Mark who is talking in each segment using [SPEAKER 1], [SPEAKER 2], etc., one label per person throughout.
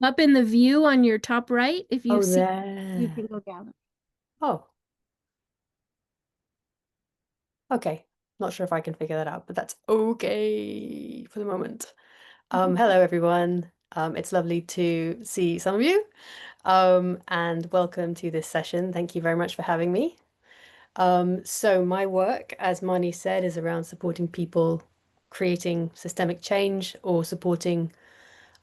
[SPEAKER 1] Up in the view on your top right, if you
[SPEAKER 2] Oh,
[SPEAKER 1] see, you can
[SPEAKER 2] there.
[SPEAKER 1] go gallery.
[SPEAKER 2] Oh, okay. Not sure if I can figure that out, but that's okay for the moment. Hello, everyone. It's lovely to see some of you. And welcome to this session. Thank you very much for having me. So my work, as Marnie said, is around supporting people creating systemic change or supporting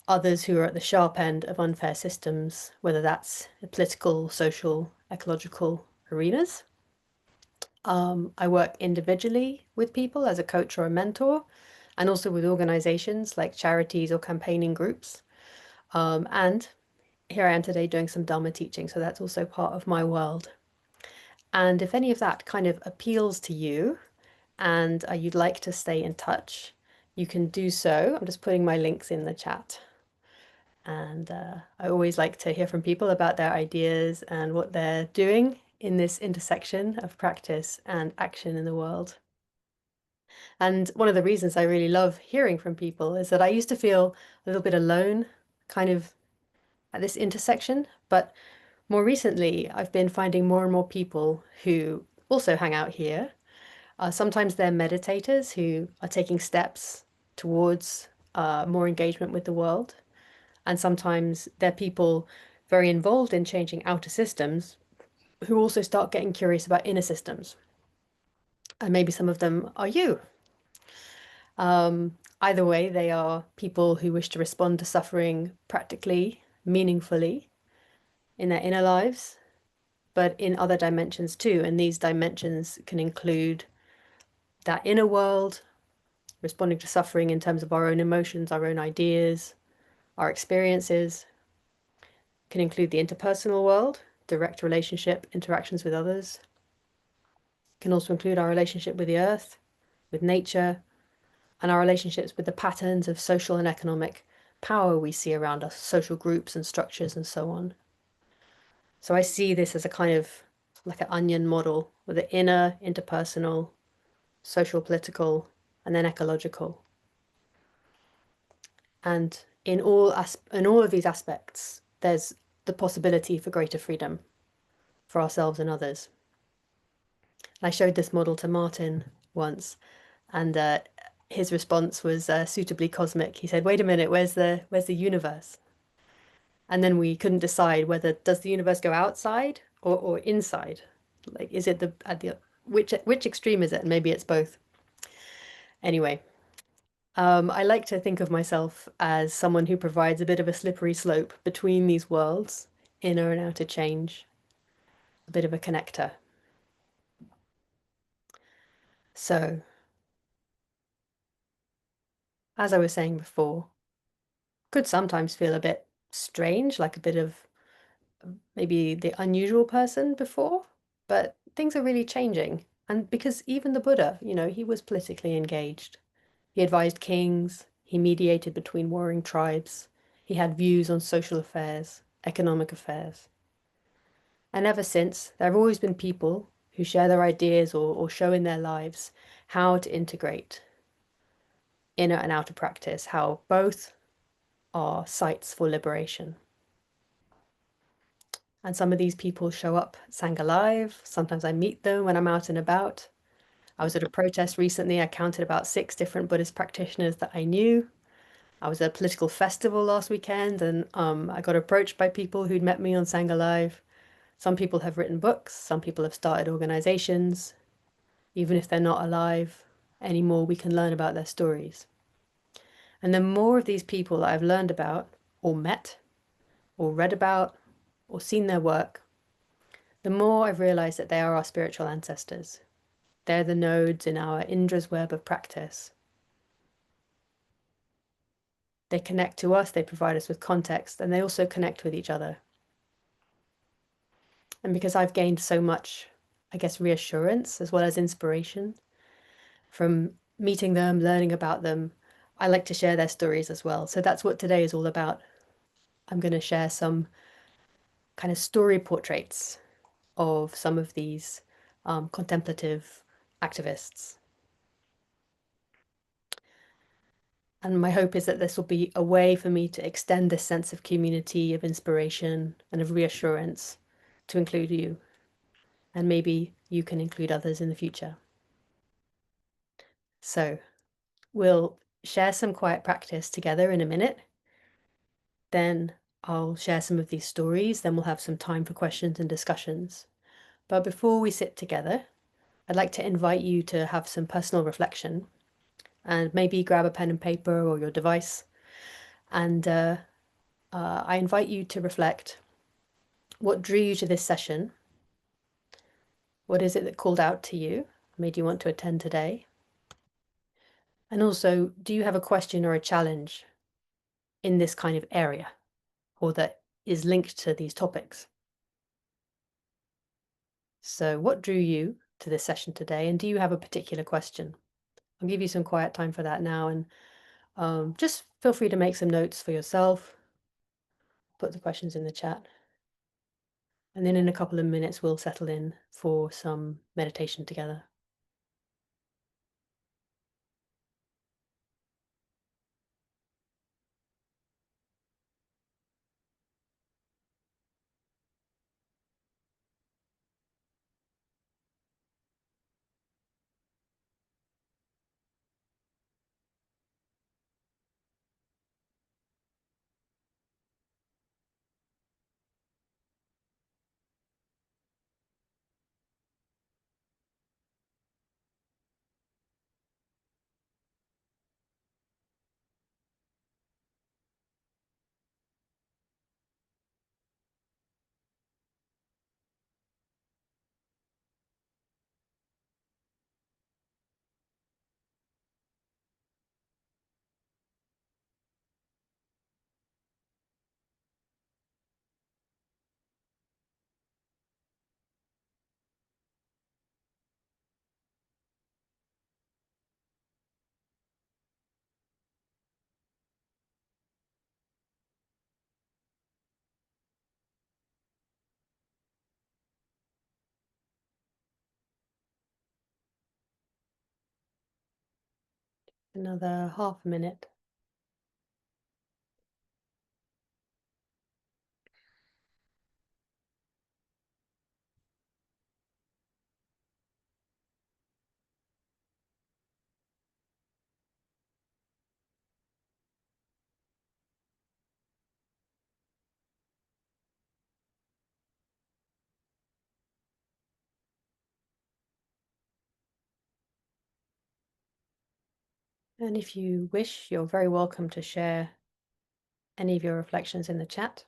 [SPEAKER 2] others who are at the sharp end of unfair systems, whether that's the political, social, ecological arenas. I work individually with people as a coach or a mentor, and also with organizations like charities or campaigning groups. And here I am today doing some Dharma teaching, so that's also part of my world. And if any of that kind of appeals to you and you'd like to stay in touch, you can do so. I'm just putting my links in the chat. And I always like to hear from people about their ideas and what they're doing in this intersection of practice and action in the world. And one of the reasons I really love hearing from people is that I used to feel a little bit alone, kind of at this intersection. But more recently, I've been finding more and more people who also hang out here. Sometimes they're meditators who are taking steps towards more engagement with the world. And sometimes they're people very involved in changing outer systems who also start getting curious about inner systems. And maybe some of them are you. Either way, they are people who wish to respond to suffering practically, meaningfully in their inner lives, but in other dimensions too. And these dimensions can include that inner world, responding to suffering in terms of our own emotions, our own ideas, our experiences, can include the interpersonal world, direct relationship, interactions with others, can also include our relationship with the earth, with nature, and our relationships with the patterns of social and economic power we see around us, social groups and structures and so on. So I see this as a kind of like an onion model with the inner, interpersonal, social, political, and then ecological. And in all of these aspects, there's the possibility for greater freedom for ourselves and others. I showed this model to Martin once, and his response was suitably cosmic. He said, "Wait a minute, where's the universe?" And then we couldn't decide whether does the universe go outside or inside. Like, is it the at the which extreme is it? And maybe it's both. Anyway, I like to think of myself as someone who provides a bit of a slippery slope between these worlds, inner and outer change, a bit of a connector. So, as I was saying before, could sometimes feel a bit strange, like a bit of maybe the unusual person before, but things are really changing. And because even the Buddha, he was politically engaged. He advised kings, he mediated between warring tribes, he had views on social affairs, economic affairs. And ever since, there have always been people who share their ideas or show in their lives how to integrate inner and outer practice, how both are sites for liberation. And some of these people show up at Sangha Live. Sometimes I meet them when I'm out and about. I was at a protest recently. I counted about 6 different Buddhist practitioners that I knew. I was at a political festival last weekend and I got approached by people who'd met me on Sangha Live. Some people have written books, some people have started organizations. Even if they're not alive anymore, we can learn about their stories. And the more of these people that I've learned about, or met, or read about, or seen their work, the more I've realized that they are our spiritual ancestors. They're the nodes in our Indra's web of practice. They connect to us, they provide us with context, and they also connect with each other. And because I've gained so much, I guess, reassurance as well as inspiration from meeting them, learning about them, I like to share their stories as well. So that's what today is all about. I'm going to share some kind of story portraits of some of these contemplative activists. And my hope is that this will be a way for me to extend this sense of community, of inspiration, and of reassurance to include you. And maybe you can include others in the future. So we'll share some quiet practice together in a minute. Then I'll share some of these stories. Then we'll have some time for questions and discussions. But before we sit together, I'd like to invite you to have some personal reflection and maybe grab a pen and paper or your device. And I invite you to reflect what drew you to this session. What is it that called out to you, made you want to attend today? And also, do you have a question or a challenge in this kind of area or that is linked to these topics? So, what drew you to this session today? And do you have a particular question? I'll give you some quiet time for that now. And just feel free to make some notes for yourself, put the questions in the chat. And then in a couple of minutes, we'll settle in for some meditation together. Another half a minute. And if you wish, you're very welcome to share any of your reflections in the chat.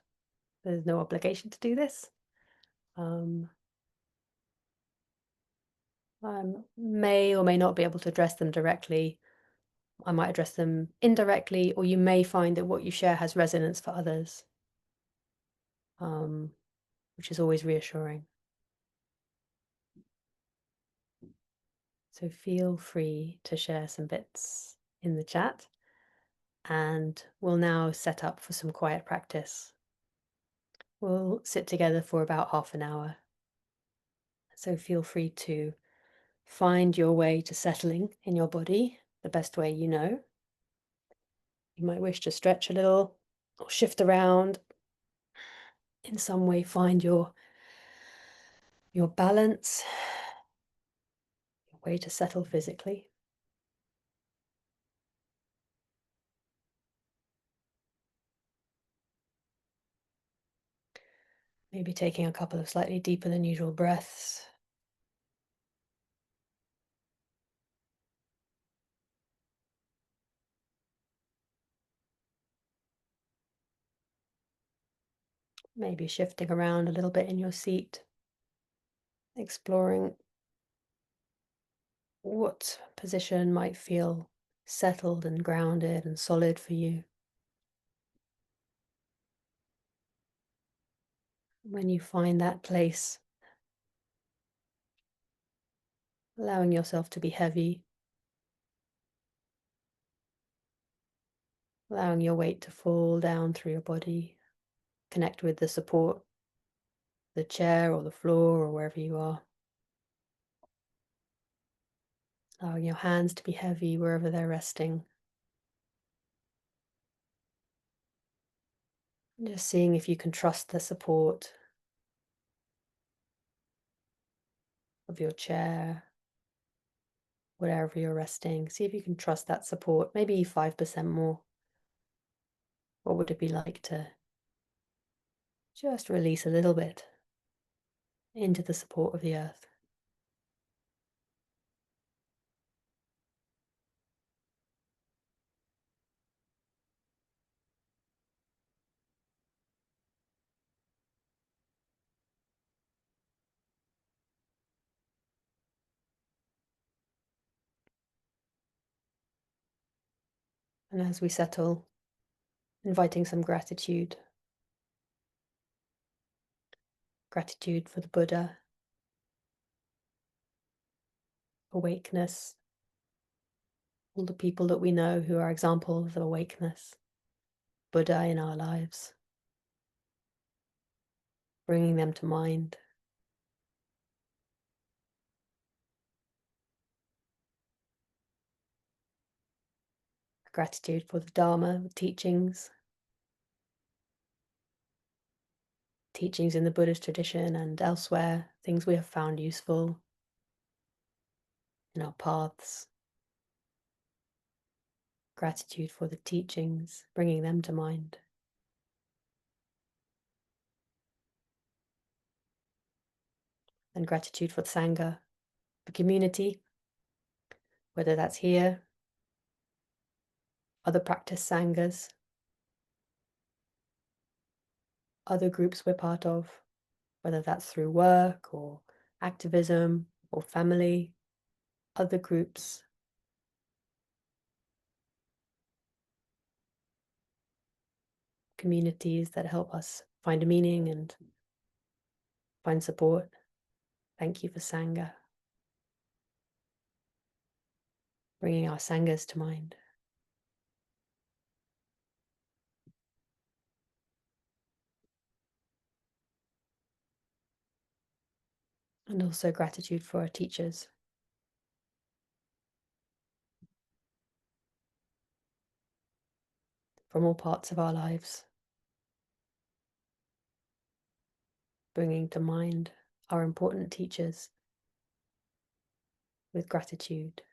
[SPEAKER 2] There's no obligation to do this. I may or may not be able to address them directly. I might address them indirectly, or you may find that what you share has resonance for others, which is always reassuring. So feel free to share some bits in the chat, and we'll now set up for some quiet practice. We'll sit together for about half an hour. So feel free to find your way to settling in your body the best way you know. You might wish to stretch a little or shift around. In some way, find your balance, your way to settle physically. Maybe taking a couple of slightly deeper than usual breaths. Maybe shifting around a little bit in your seat, exploring what position might feel settled and grounded and solid for you. When you find that place, allowing yourself to be heavy, allowing your weight to fall down through your body, connect with the support, the chair or the floor or wherever you are. Allowing your hands to be heavy wherever they're resting. Just seeing if you can trust the support of your chair, wherever you're resting. See if you can trust that support, maybe 5% more. What would it be like to just release a little bit into the support of the earth? And as we settle, inviting some gratitude. Gratitude for the Buddha, awakeness, all the people that we know who are examples of awakeness, Buddha in our lives, bringing them to mind. Gratitude for the dharma, teachings in the Buddhist tradition and elsewhere, things we have found useful in our paths. Gratitude for the teachings, bringing them to mind. And gratitude for the Sangha, the community, whether that's here, other practice Sanghas, other groups we're part of, whether that's through work or activism or family, other groups. Communities that help us find meaning and find support. Thank you for Sangha, bringing our Sanghas to mind. And also gratitude for our teachers. From all parts of our lives, bringing to mind our important teachers with gratitude.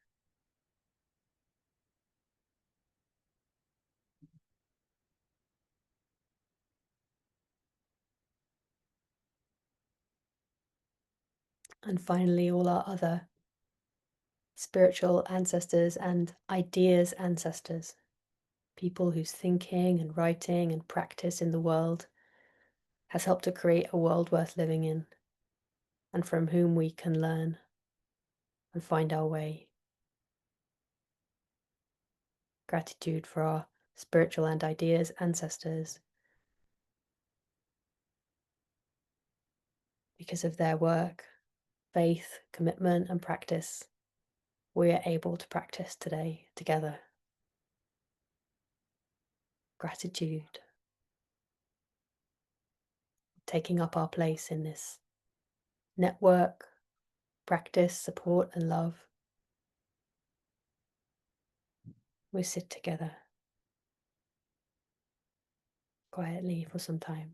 [SPEAKER 2] And finally, all our other spiritual ancestors and ideas ancestors, people whose thinking and writing and practice in the world has helped to create a world worth living in, and from whom we can learn and find our way. Gratitude for our spiritual and ideas ancestors. Because of their work, faith, commitment, and practice, we are able to practice today together. Gratitude. Taking up our place in this network, practice, support, and love. We sit together quietly for some time.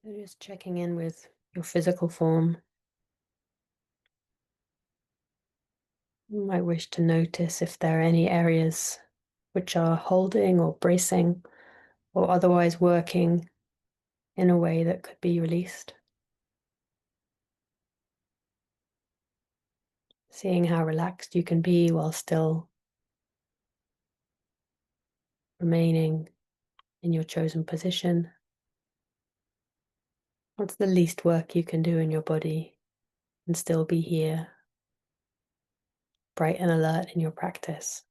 [SPEAKER 2] So just checking in with your physical form. You might wish to notice if there are any areas which are holding or bracing or otherwise working in a way that could be released. Seeing how relaxed you can be while still remaining in your chosen position. What's the least work you can do in your body and still be here, bright and alert in your practice?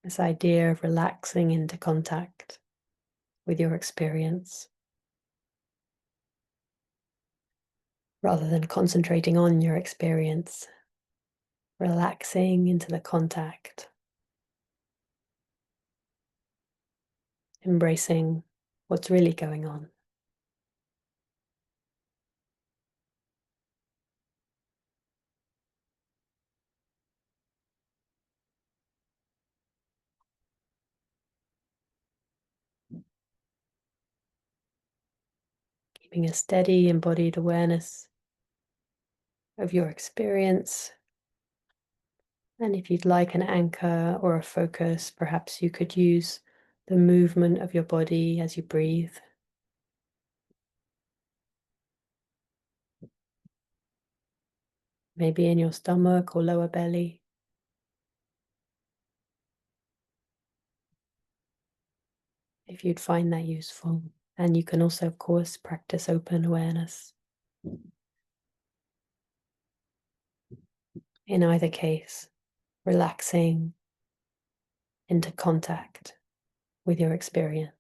[SPEAKER 2] This idea of relaxing into contact with your experience rather than concentrating on your experience, relaxing into the contact, embracing what's really going on. Keeping a steady embodied awareness of your experience. And if you'd like an anchor or a focus, perhaps you could use the movement of your body as you breathe. Maybe in your stomach or lower belly. If you'd find that useful. And you can also, of course, practice open awareness. In either case, relaxing into contact with your experience.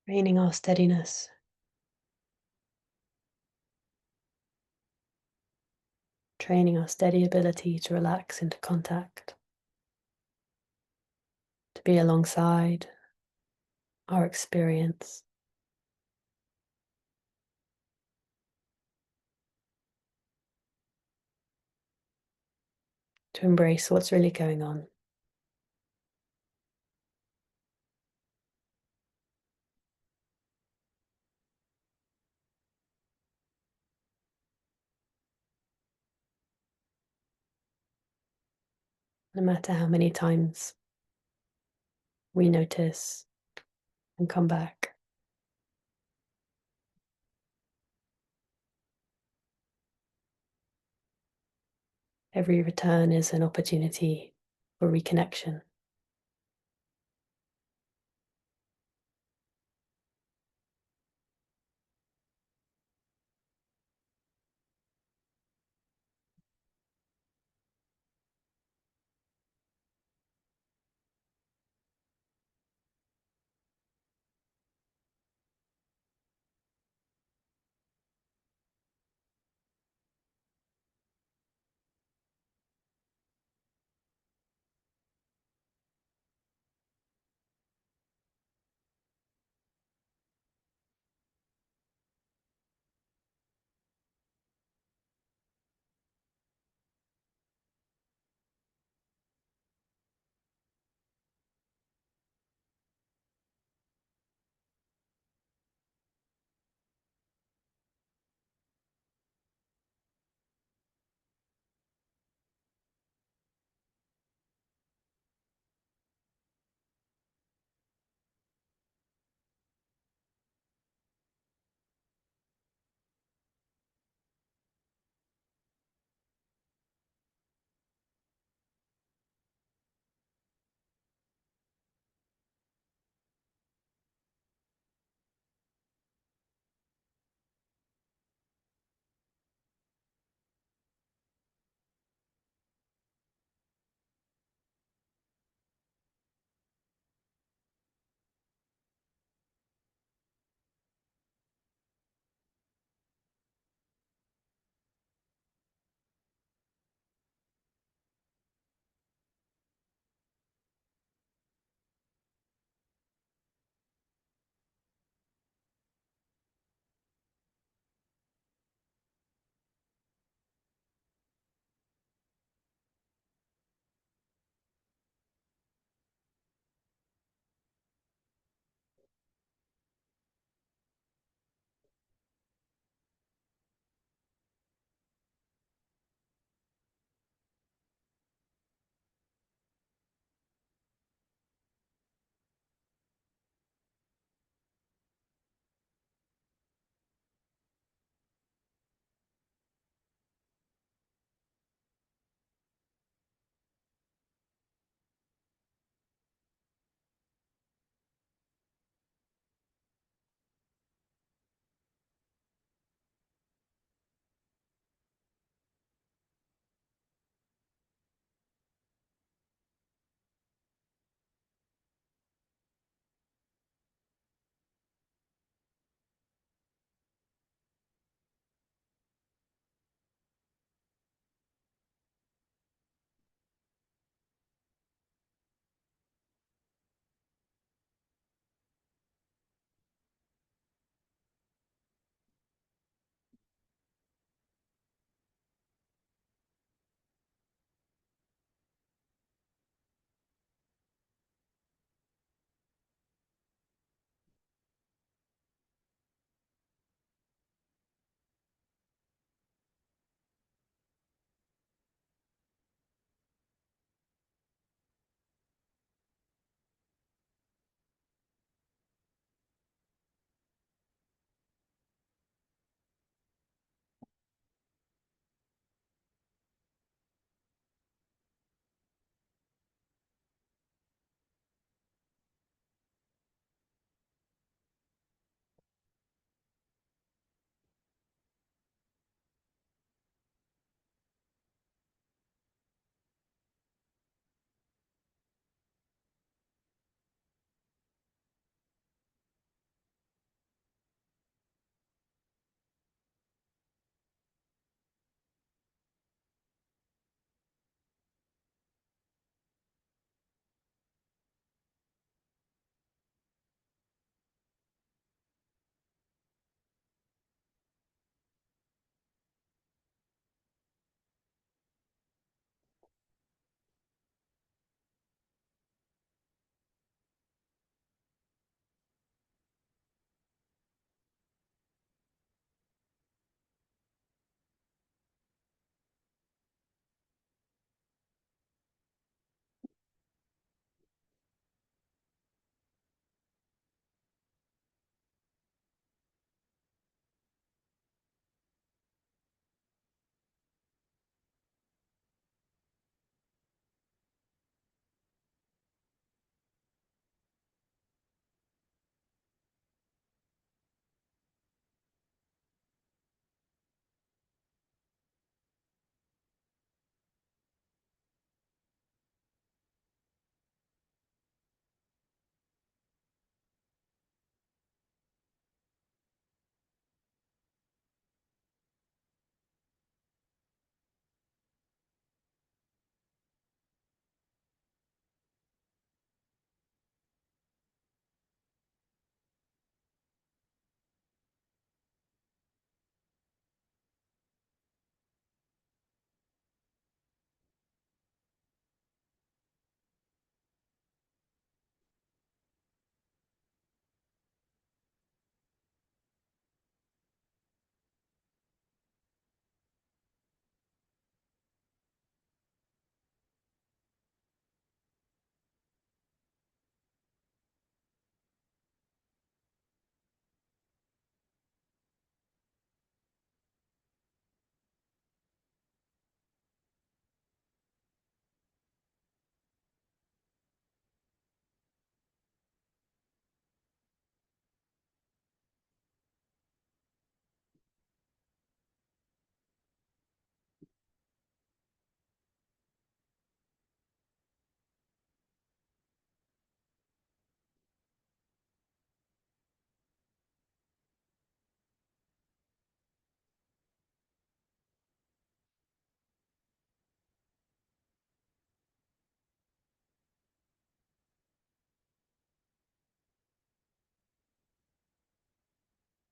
[SPEAKER 2] Training our steadiness, training our steady ability to relax into contact, to be alongside, our experience, to embrace what's really going on. No matter how many times we notice and come back. Every return is an opportunity for reconnection.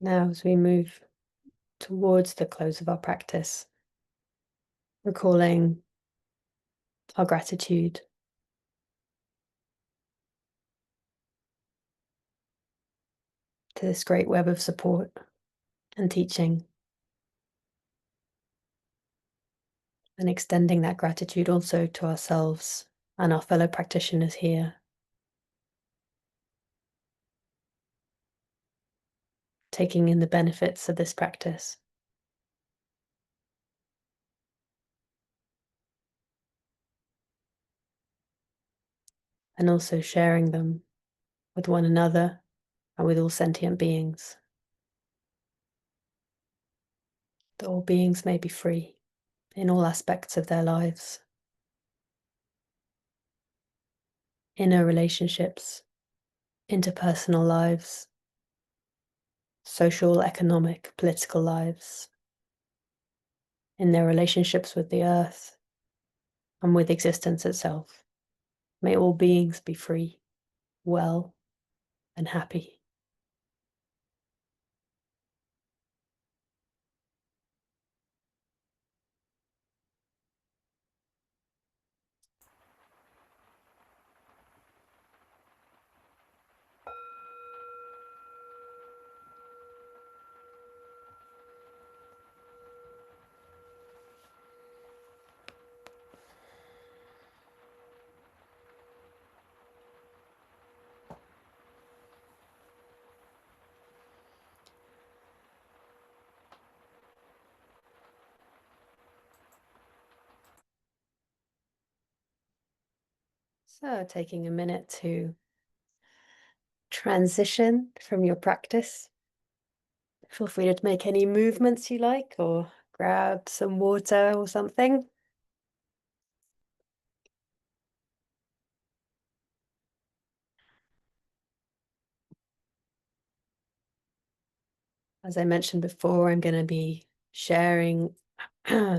[SPEAKER 2] Now, as we move towards the close of our practice, recalling our gratitude to this great web of support and teaching, and extending that gratitude also to ourselves and our fellow practitioners here, taking in the benefits of this practice. And also sharing them with one another and with all sentient beings. That all beings may be free in all aspects of their lives. Inner relationships, interpersonal lives, social, economic, political lives, in their relationships with the earth and with existence itself. May all beings be free, well, and happy. So, taking a minute to transition from your practice. Feel free to make any movements you like, or grab some water or something. As I mentioned before, I'm going to be sharing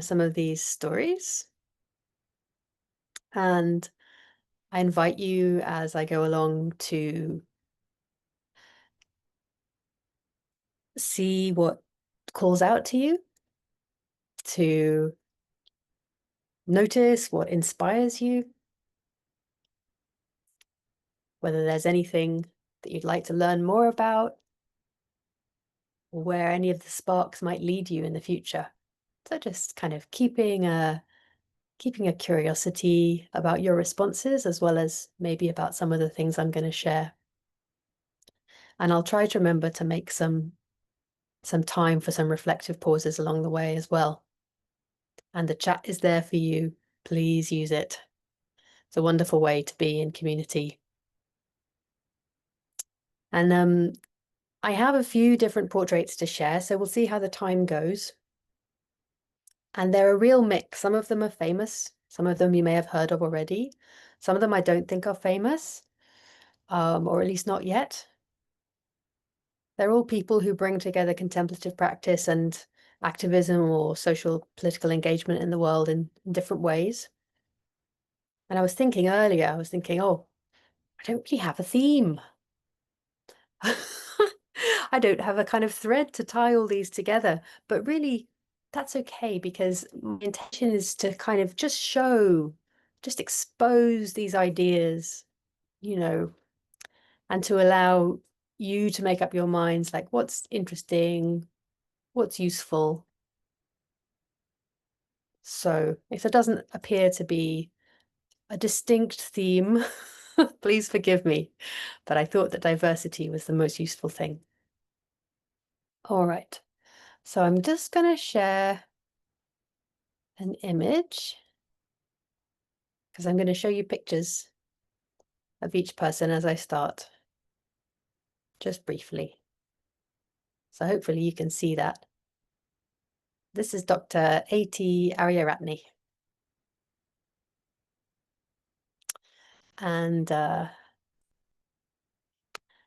[SPEAKER 2] some of these stories. And I invite you as I go along to see what calls out to you, to notice what inspires you, whether there's anything that you'd like to learn more about, or where any of the sparks might lead you in the future. So just kind of keeping a curiosity about your responses, as well as maybe about some of the things I'm going to share. And I'll try to remember to make some time for some reflective pauses along the way as well. And the chat is there for you. Please use it. It's a wonderful way to be in community. And I have a few different portraits to share, so we'll see how the time goes. And they're a real mix. Some of them are famous. Some of them you may have heard of already. Some of them I don't think are famous, or at least not yet. They're all people who bring together contemplative practice and activism or social political engagement in the world in different ways. And I was thinking earlier, oh, I don't really have a theme. I don't have a kind of thread to tie all these together, but really that's okay, because my intention is to kind of just expose these ideas, and to allow you to make up your minds, like what's interesting, what's useful. So if there doesn't appear to be a distinct theme, please forgive me, but I thought that diversity was the most useful thing. All right, so I'm just going to share an image, because I'm going to show you pictures of each person as I start, just briefly. So hopefully you can see that. This is Dr. A.T. Aryaratne. And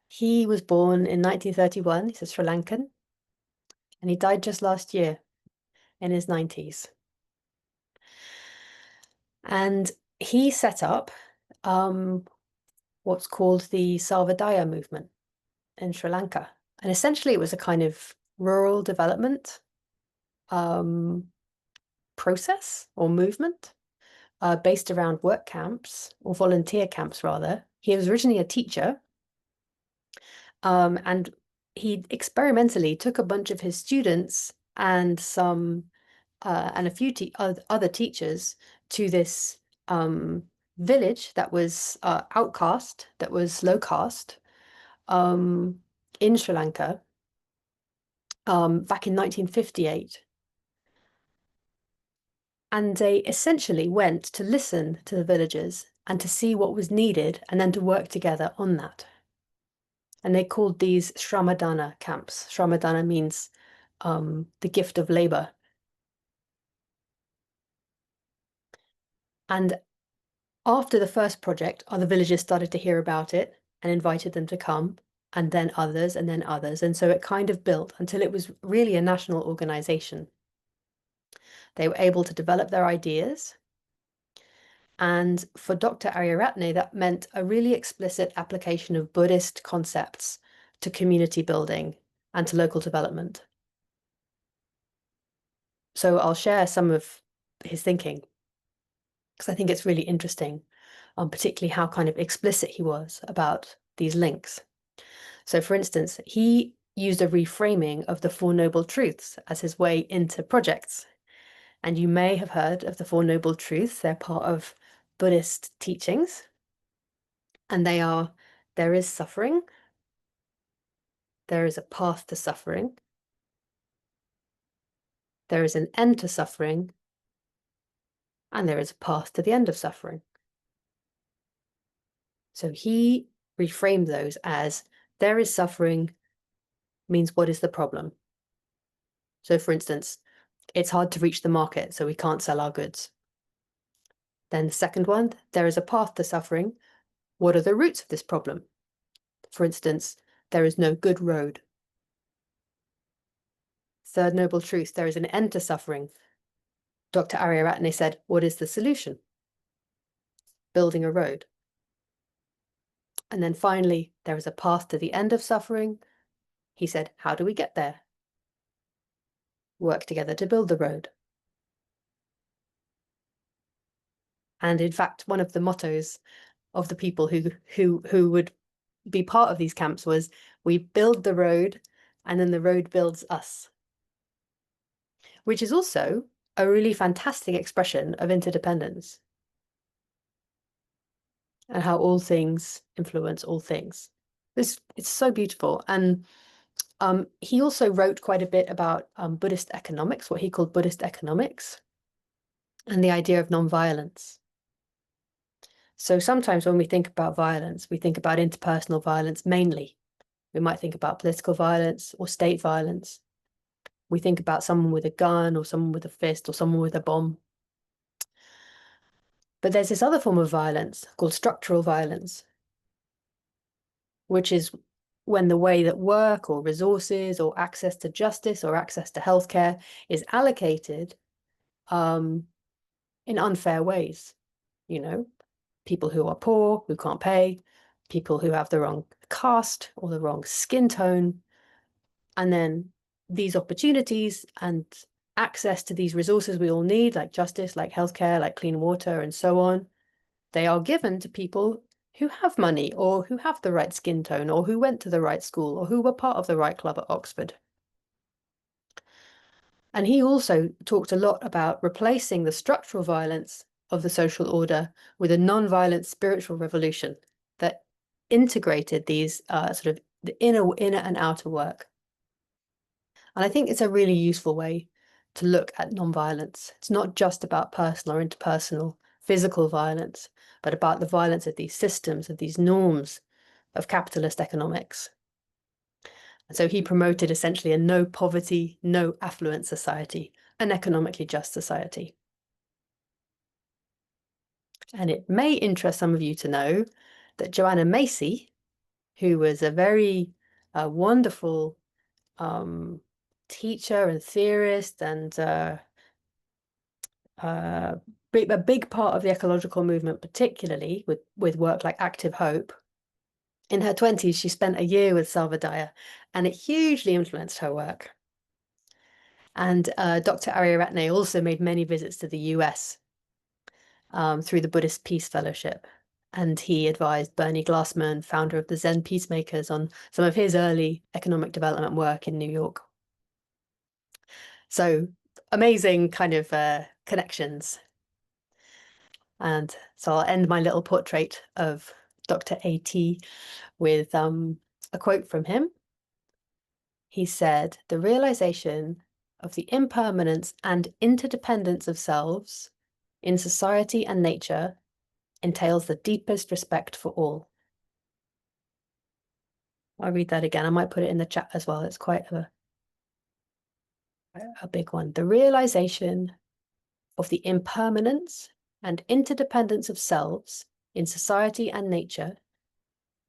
[SPEAKER 2] he was born in 1931. He's a Sri Lankan. And he died just last year in his 90s. And he set up what's called the Salvadaya movement in Sri Lanka. And essentially, it was a kind of rural development process or movement based around work camps or volunteer camps, rather. He was originally a teacher, and he experimentally took a bunch of his students and a few other teachers to this village that was outcast, that was low caste, in Sri Lanka, back in 1958. And they essentially went to listen to the villagers and to see what was needed and then to work together on that. And they called these Shramadana camps. Shramadana means the gift of labor. And after the first project, other villagers started to hear about it and invited them to come, and then others, and then others. And so it kind of built until it was really a national organization. They were able to develop their ideas. And for Dr. Ariyaratne, that meant a really explicit application of Buddhist concepts to community building and to local development. So I'll share some of his thinking because I think it's really interesting, particularly how kind of explicit he was about these links. So, for instance, he used a reframing of the Four Noble Truths as his way into projects. And you may have heard of the Four Noble Truths. They're part of Buddhist teachings. And they are, there is suffering, there is a path to suffering, there is an end to suffering, and there is a path to the end of suffering. So he reframed those as there is suffering means what is the problem? So, for instance, it's hard to reach the market, so we can't sell our goods. Then the second one, there is a path to suffering. What are the roots of this problem? For instance, there is no good road. Third noble truth, there is an end to suffering. Dr. Ariyaratne said, what is the solution? Building a road. And then finally, there is a path to the end of suffering. He said, how do we get there? Work together to build the road. And in fact, one of the mottos of the people who would be part of these camps was, we build the road and then the road builds us, which is also a really fantastic expression of interdependence and how all things influence all things. It's so beautiful. And he also wrote quite a bit about Buddhist economics, what he called Buddhist economics, and the idea of nonviolence. So sometimes when we think about violence, we think about interpersonal violence mainly. We might think about political violence or state violence. We think about someone with a gun or someone with a fist or someone with a bomb. But there's this other form of violence called structural violence, which is when the way that work or resources or access to justice or access to healthcare is allocated in unfair ways. You know, people who are poor, who can't pay, people who have the wrong caste or the wrong skin tone. And then these opportunities and access to these resources we all need, like justice, like healthcare, like clean water, and so on, they are given to people who have money or who have the right skin tone or who went to the right school or who were part of the right club at Oxford. And he also talked a lot about replacing the structural violence of the social order with a non-violent spiritual revolution that integrated these sort of the inner and outer work. And I think it's a really useful way to look at non-violence. It's not just about personal or interpersonal physical violence, but about the violence of these systems, of these norms of capitalist economics. And so he promoted essentially a no poverty, no affluent society, an economically just society. And it may interest some of you to know that Joanna Macy, who was a very wonderful teacher and theorist and a big part of the ecological movement, particularly with work like Active Hope, In her 20s, she spent a year with Salvadaya, and it hugely influenced her work. And Dr. Ariyaratne also made many visits to the US through the Buddhist Peace Fellowship. And he advised Bernie Glassman, founder of the Zen Peacemakers, on some of his early economic development work in New York. So amazing kind of connections. And so I'll end my little portrait of Dr. A.T. with a quote from him. He said, "The realization of the impermanence and interdependence of selves in society and nature entails the deepest respect for all." I'll read that again. I might put it in the chat as well. It's quite a big one. The realization of the impermanence and interdependence of selves in society and nature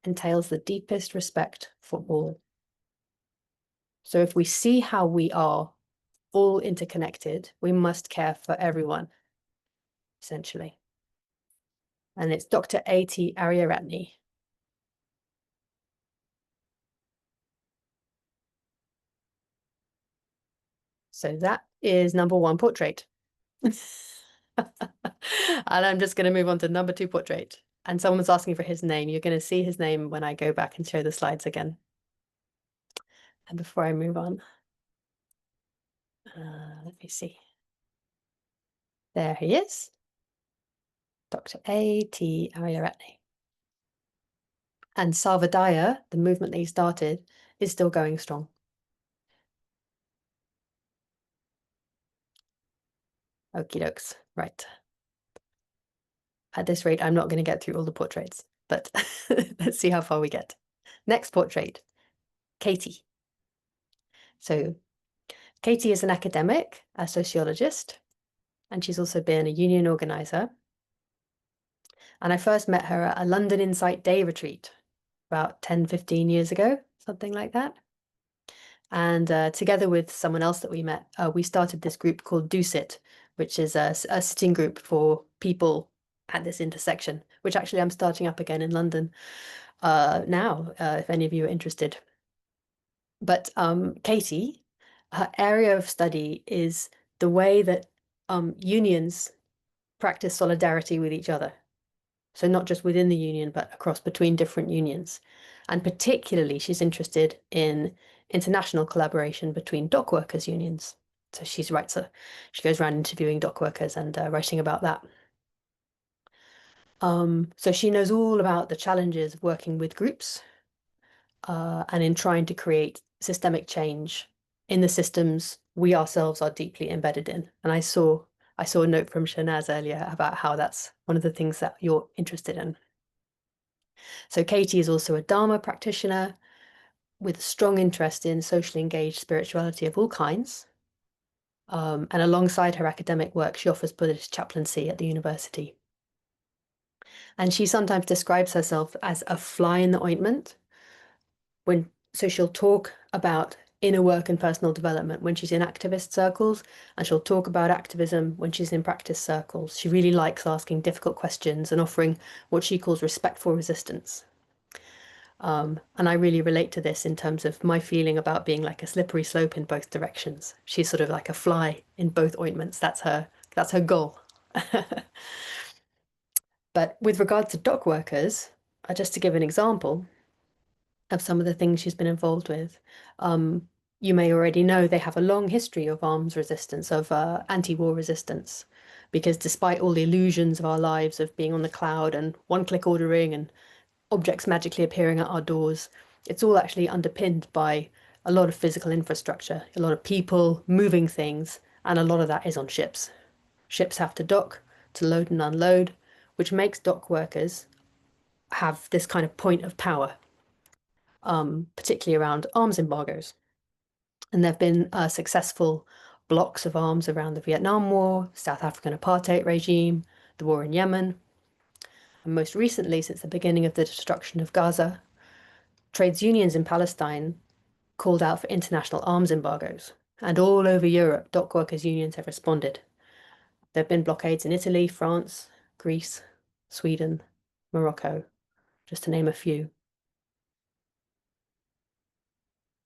[SPEAKER 2] entails the deepest respect for all. So if we see how we are all interconnected, we must care for everyone, essentially. And it's Dr. A.T. Ariyaratne. So that is number one portrait. And I'm just going to move on to number two portrait. And someone's asking for his name. You're going to see his name when I go back and show the slides again. And before I move on, let me see. There he is, Dr. A.T. Ariyaratne. And Sarvodaya, the movement that he started, is still going strong. Okie dokes, right. At this rate, I'm not going to get through all the portraits, but let's see how far we get. Next portrait, Katie. So Katie is an academic, a sociologist, and she's also been a union organizer. And I first met her at a London Insight Day retreat about 10, 15 years ago, something like that. And together with someone else that we met, we started this group called Do Sit, which is a sitting group for people at this intersection, which actually I'm starting up again in London now, if any of you are interested. But Katie, her area of study is the way that unions practice solidarity with each other. So not just within the union, but across between different unions. And particularly, she's interested in international collaboration between dock workers' unions. So she goes around interviewing dock workers and writing about that. So she knows all about the challenges of working with groups and in trying to create systemic change in the systems we ourselves are deeply embedded in. And I saw a note from Shanaz earlier about how that's one of the things that you're interested in. So Katie is also a Dharma practitioner with a strong interest in socially engaged spirituality of all kinds. And alongside her academic work, she offers Buddhist chaplaincy at the university. And she sometimes describes herself as a fly in the ointment. So she'll talk about inner work and personal development when she's in activist circles, and she'll talk about activism when she's in practice circles. She really likes asking difficult questions and offering what she calls respectful resistance. And I really relate to this in terms of my feeling about being like a slippery slope in both directions. She's sort of like a fly in both ointments. That's her goal. But with regard to dock workers, just to give an example of some of the things she's been involved with, you may already know they have a long history of arms resistance, of anti-war resistance, because despite all the illusions of our lives of being on the cloud and one-click ordering and objects magically appearing at our doors, it's all actually underpinned by a lot of physical infrastructure, a lot of people moving things, and a lot of that is on ships. Ships have to dock to load and unload, which makes dock workers have this kind of point of power, particularly around arms embargoes. And there have been successful blocks of arms around the Vietnam War, South African apartheid regime, the war in Yemen, and most recently, since the beginning of the destruction of Gaza, trades unions in Palestine called out for international arms embargoes. And all over Europe, dock workers' unions have responded. There have been blockades in Italy, France, Greece, Sweden, Morocco, just to name a few.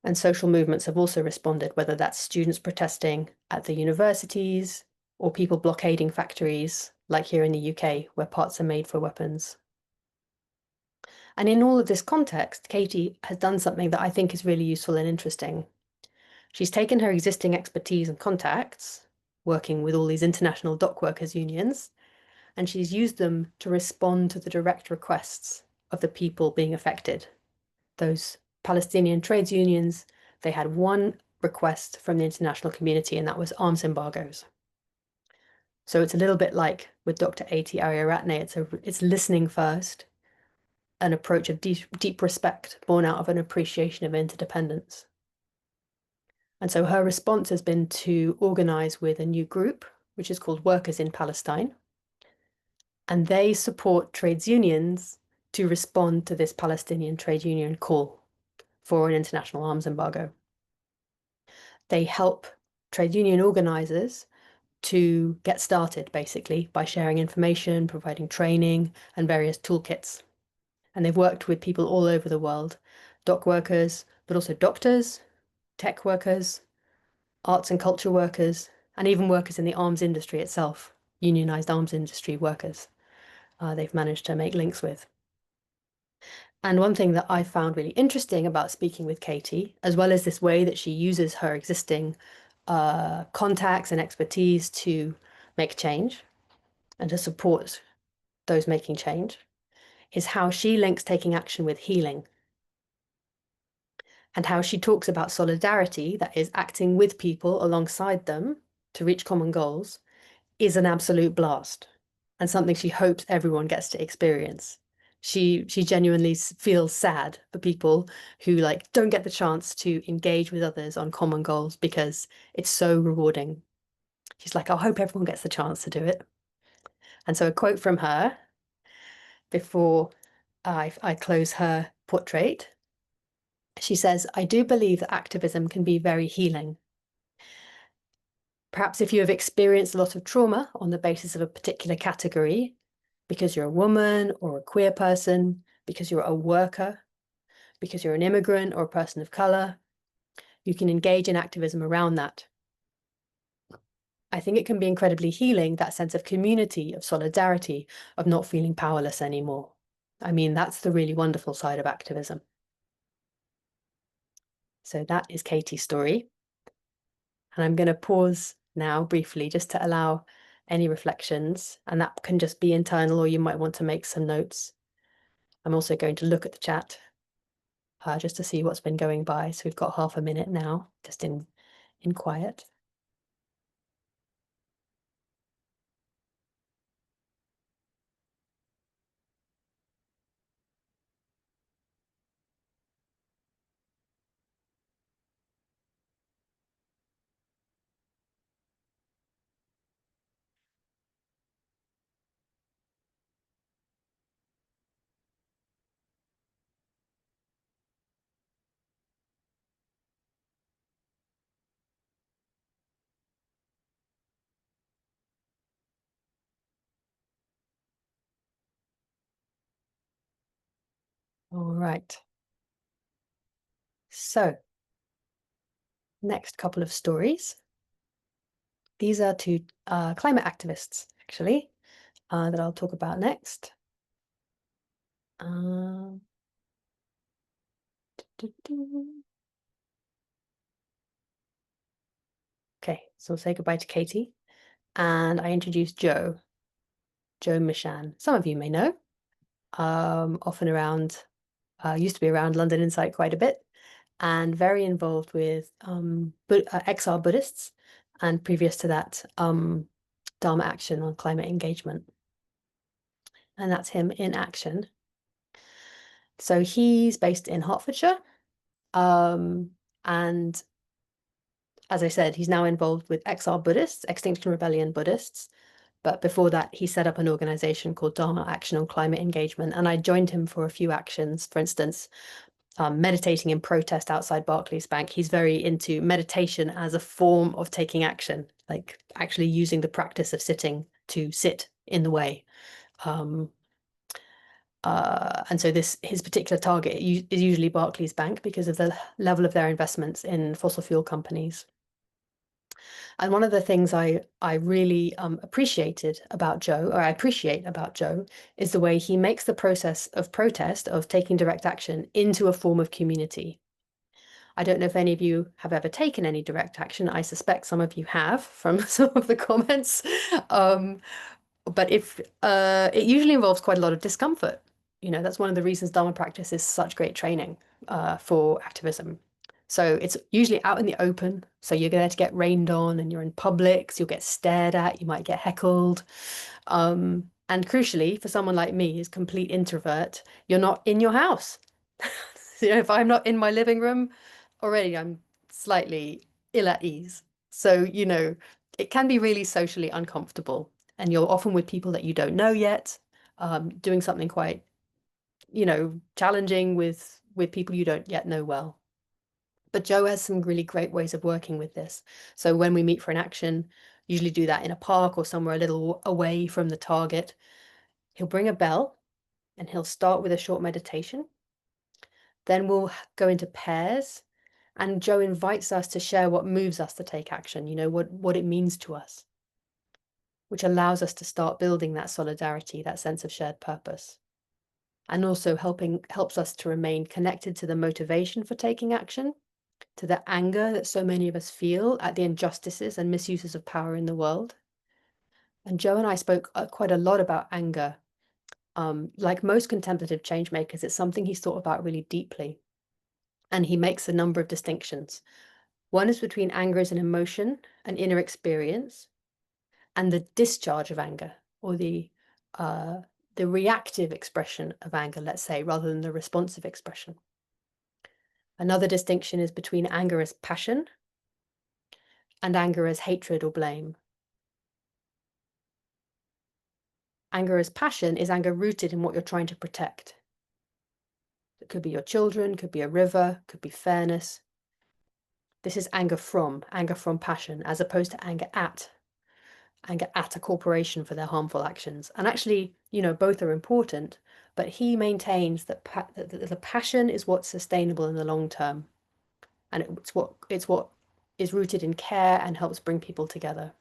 [SPEAKER 2] And social movements have also responded, whether that's students protesting at the universities or people blockading factories, like here in the UK, where parts are made for weapons. And in all of this context, Katie has done something that I think is really useful and interesting. She's taken her existing expertise and contacts, working with all these international dock workers unions, and she's used them to respond to the direct requests of the people being affected. Those Palestinian trades unions, they had one request from the international community, and that was arms embargoes. So it's a little bit like with Dr. A.T. Ariaratne, it's listening first, an approach of deep respect born out of an appreciation of interdependence. And so her response has been to organize with a new group, which is called Workers in Palestine. And they support trades unions to respond to this Palestinian trade union call for an international arms embargo. They help trade union organizers to get started, basically, by sharing information, providing training, and various toolkits. And they've worked with people all over the world, dock workers, but also doctors, tech workers, arts and culture workers, and even workers in the arms industry itself, unionized arms industry workers. They've managed to make links with. And one thing that I found really interesting about speaking with Katie, as well as this way that she uses her existing contacts and expertise to make change and to support those making change, is how she links taking action with healing and how she talks about solidarity, that is, acting with people alongside them to reach common goals, is an absolute blast and something she hopes everyone gets to experience. She genuinely feels sad for people who like don't get the chance to engage with others on common goals because it's so rewarding. She's like, I hope everyone gets the chance to do it. And so a quote from her before I close her portrait. She says, I do believe that activism can be very healing. Perhaps if you have experienced a lot of trauma on the basis of a particular category, because you're a woman or a queer person, because you're a worker, because you're an immigrant or a person of color, you can engage in activism around that. I think it can be incredibly healing, that sense of community, of solidarity, of not feeling powerless anymore. I mean, that's the really wonderful side of activism. So that is Katie's story. And I'm going to pause now briefly just to allow any reflections, and that can just be internal, or you might want to make some notes. I'm also going to look at the chat just to see what's been going by. So we've got half a minute now, just in quiet. All right. So next couple of stories. These are two climate activists, actually, that I'll talk about next. Okay, so I'll say goodbye to Katie. And I introduce Joe Mishan. Some of you may know, often around, used to be around London Insight quite a bit, and very involved with XR Buddhists, and previous to that, Dharma Action on climate engagement. And that's him in action. So he's based in Hertfordshire, and as I said, he's now involved with XR Buddhists, Extinction Rebellion Buddhists. But before that, he set up an organization called Dharma Action on Climate Engagement. And I joined him for a few actions. For instance, meditating in protest outside Barclays Bank. He's very into meditation as a form of taking action, like actually using the practice of sitting to sit in the way. And so his particular target is usually Barclays Bank because of the level of their investments in fossil fuel companies. And one of the things I really appreciated about Joe, or I appreciate about Joe, is the way he makes the process of protest, of taking direct action, into a form of community. I don't know if any of you have ever taken any direct action. I suspect some of you have from some of the comments. Um, but if it usually involves quite a lot of discomfort. You know, that's one of the reasons Dharma practice is such great training for activism. So it's usually out in the open. So you're there to get rained on and you're in public, so you'll get stared at, you might get heckled. And crucially, for someone like me, who's complete introvert, you're not in your house. You know, if I'm not in my living room, already I'm slightly ill at ease. So, you know, it can be really socially uncomfortable. And you're often with people that you don't know yet, doing something quite, you know, challenging with people you don't yet know well. But Joe has some really great ways of working with this. So when we meet for an action, usually do that in a park or somewhere a little away from the target. He'll bring a bell and he'll start with a short meditation. Then we'll go into pairs. And Joe invites us to share what moves us to take action, you know, what it means to us, which allows us to start building that solidarity, that sense of shared purpose. And also helps us to remain connected to the motivation for taking action, to the anger that so many of us feel at the injustices and misuses of power in the world. And Joe and I spoke quite a lot about anger. Like most contemplative change makers, it's something he's thought about really deeply. And he makes a number of distinctions. One is between anger as an emotion, an inner experience, and the discharge of anger, or the reactive expression of anger, let's say, rather than the responsive expression. Another distinction is between anger as passion and anger as hatred or blame. Anger as passion is anger rooted in what you're trying to protect. It could be your children, could be a river, could be fairness. This is anger from passion, as opposed to anger at a corporation for their harmful actions. And actually, you know, both are important, but he maintains that the passion is what's sustainable in the long term. And it's what is rooted in care and helps bring people together.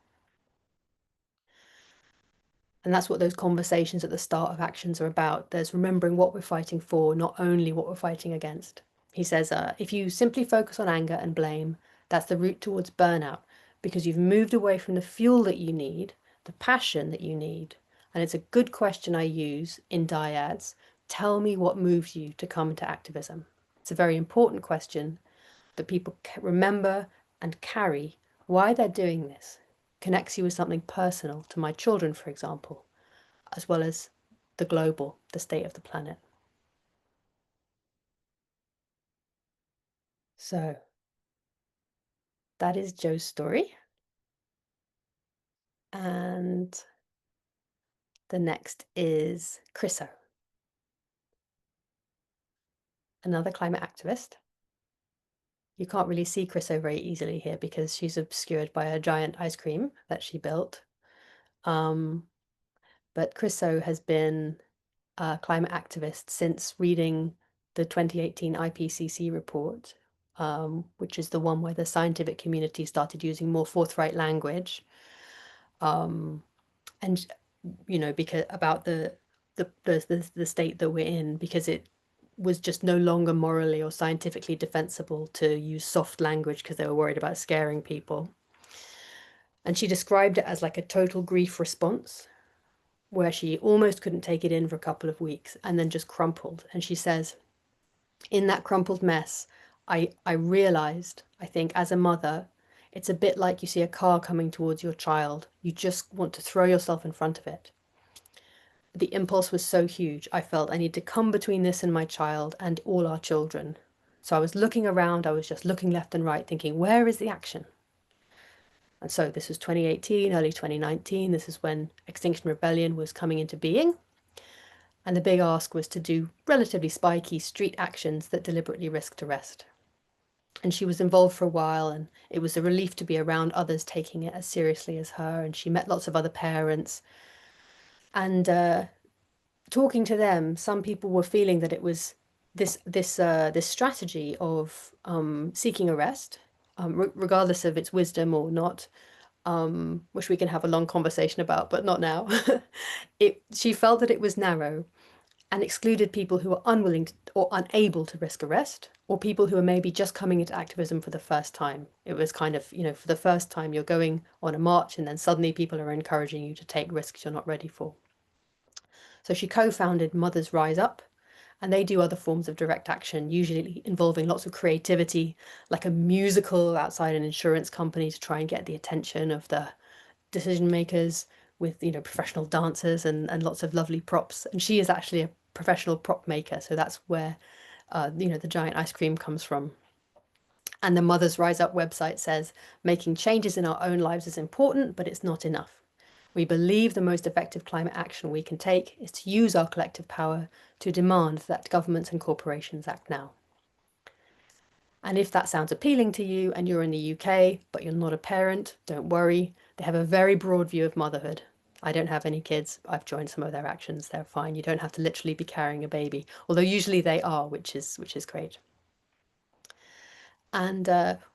[SPEAKER 2] And that's what those conversations at the start of actions are about. There's remembering what we're fighting for, not only what we're fighting against. He says, if you simply focus on anger and blame, that's the route towards burnout because you've moved away from the fuel that you need, the passion that you need. And it's a good question I use in dyads. Tell me what moves you to come to activism. It's a very important question that people remember and carry why they're doing this. Connects you with something personal, to my children, for example, as well as the global, the state of the planet. So that is Joe's story. And the next is Chriso, another climate activist. You can't really see Chriso very easily here because she's obscured by a giant ice cream that she built. But Chriso has been a climate activist since reading the 2018 IPCC report, which is the one where the scientific community started using more forthright language, and you know, because about the state that we're in, because it was just no longer morally or scientifically defensible to use soft language because they were worried about scaring people. And she described it as like a total grief response, where she almost couldn't take it in for a couple of weeks and then just crumpled. And she says, in that crumpled mess, I realized, I think, as a mother, it's a bit like you see a car coming towards your child. You just want to throw yourself in front of it. The impulse was so huge. I felt I need to come between this and my child and all our children. So I was looking around, I was just looking left and right, thinking, where is the action? And so this was 2018, early 2019. This is when Extinction Rebellion was coming into being. And the big ask was to do relatively spiky street actions that deliberately risked arrest. And she was involved for a while, and it was a relief to be around others taking it as seriously as her. And she met lots of other parents. And talking to them, some people were feeling that it was this strategy of seeking a rest, regardless of its wisdom or not, which we can have a long conversation about, but not now. She felt that it was narrow and excluded people who were unwilling to, or unable to risk arrest, or people who are maybe just coming into activism for the first time. It was kind of, for the first time you're going on a march and then suddenly people are encouraging you to take risks you're not ready for. So she co-founded Mothers Rise Up, and they do other forms of direct action, usually involving lots of creativity, like a musical outside an insurance company to try and get the attention of the decision makers with, professional dancers and lots of lovely props. And she is actually a professional prop maker, so that's where, the giant ice cream comes from. And the Mothers Rise Up website says, making changes in our own lives is important, but it's not enough. We believe the most effective climate action we can take is to use our collective power to demand that governments and corporations act now. And if that sounds appealing to you and you're in the UK, but you're not a parent, don't worry. They have a very broad view of motherhood. I don't have any kids. I've joined some of their actions. They're fine. You don't have to literally be carrying a baby, although usually they are, which is great. And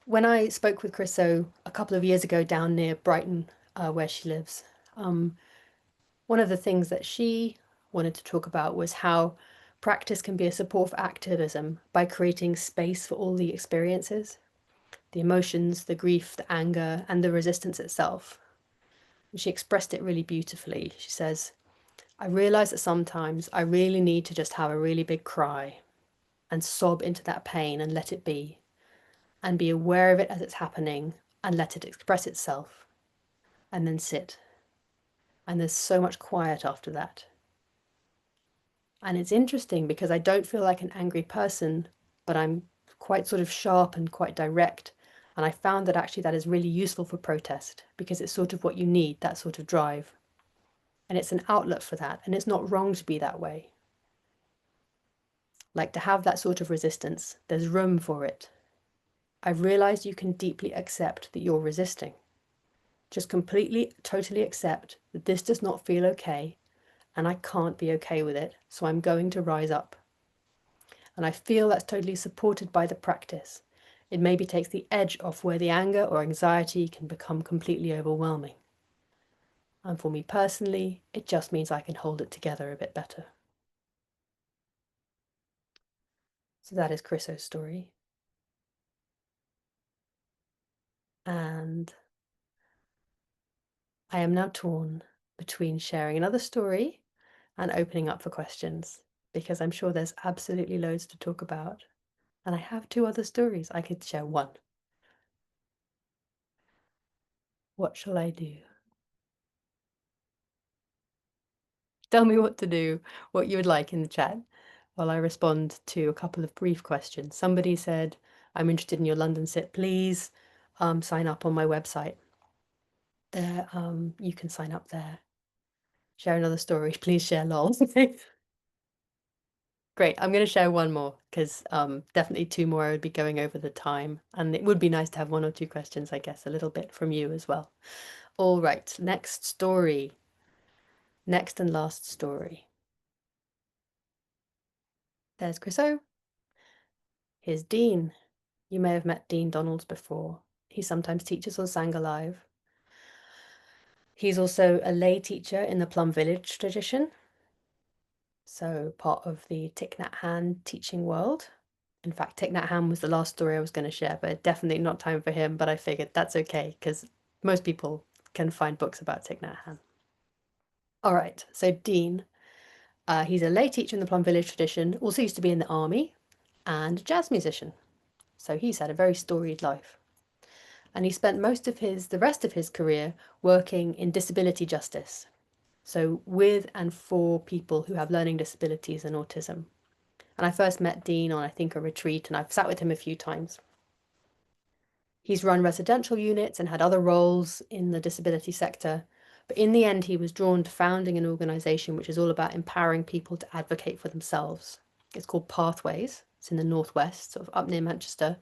[SPEAKER 2] when I spoke with Chriso a couple of years ago down near Brighton, where she lives, one of the things that she wanted to talk about was how practice can be a support for activism by creating space for all the experiences, the emotions, the grief, the anger, and the resistance itself. And she expressed it really beautifully. She says, I realize that sometimes I really need to just have a really big cry and sob into that pain and let it be, and be aware of it as it's happening and let it express itself, and then sit. And there's so much quiet after that. And it's interesting because I don't feel like an angry person, but I'm quite sort of sharp and quite direct. And I found that actually that is really useful for protest because it's sort of what you need, that sort of drive. And it's an outlet for that. And it's not wrong to be that way. Like to have that sort of resistance, there's room for it. I've realized you can deeply accept that you're resisting. Just completely, totally accept that this does not feel okay and I can't be okay with it. So I'm going to rise up. And I feel that's totally supported by the practice. It maybe takes the edge off where the anger or anxiety can become completely overwhelming. And for me personally, it just means I can hold it together a bit better. So that is Chriso's story. And I am now torn between sharing another story and opening up for questions because I'm sure there's absolutely loads to talk about. And I have two other stories. I could share one. What shall I do? Tell me what to do, what you would like in the chat while I respond to a couple of brief questions. Somebody said, I'm interested in your London sit. Please sign up on my website. There, you can sign up there. Share another story. Please share lol. Great. I'm going to share one more because definitely two more I would be going over the time. And it would be nice to have one or two questions, I guess, a little bit from you as well. All right. Next story. Next and last story. There's Chriso. Here's Dean. You may have met Dean Donalds before. He sometimes teaches on Sangha Live. He's also a lay teacher in the Plum Village tradition, so part of the Thich Nhat Hanh teaching world. In fact, Thich Nhat Hanh was the last story I was going to share, but definitely not time for him, but I figured that's okay because most people can find books about Thich Nhat Hanh. All right, so Dean, he's a lay teacher in the Plum Village tradition, also used to be in the army, and a jazz musician. So he's had a very storied life. And he spent the rest of his career working in disability justice. So with and for people who have learning disabilities and autism. And I first met Dean on, I think, a retreat, and I've sat with him a few times. He's run residential units and had other roles in the disability sector. But in the end, he was drawn to founding an organization which is all about empowering people to advocate for themselves. It's called Pathways. It's in the Northwest, sort of up near Manchester.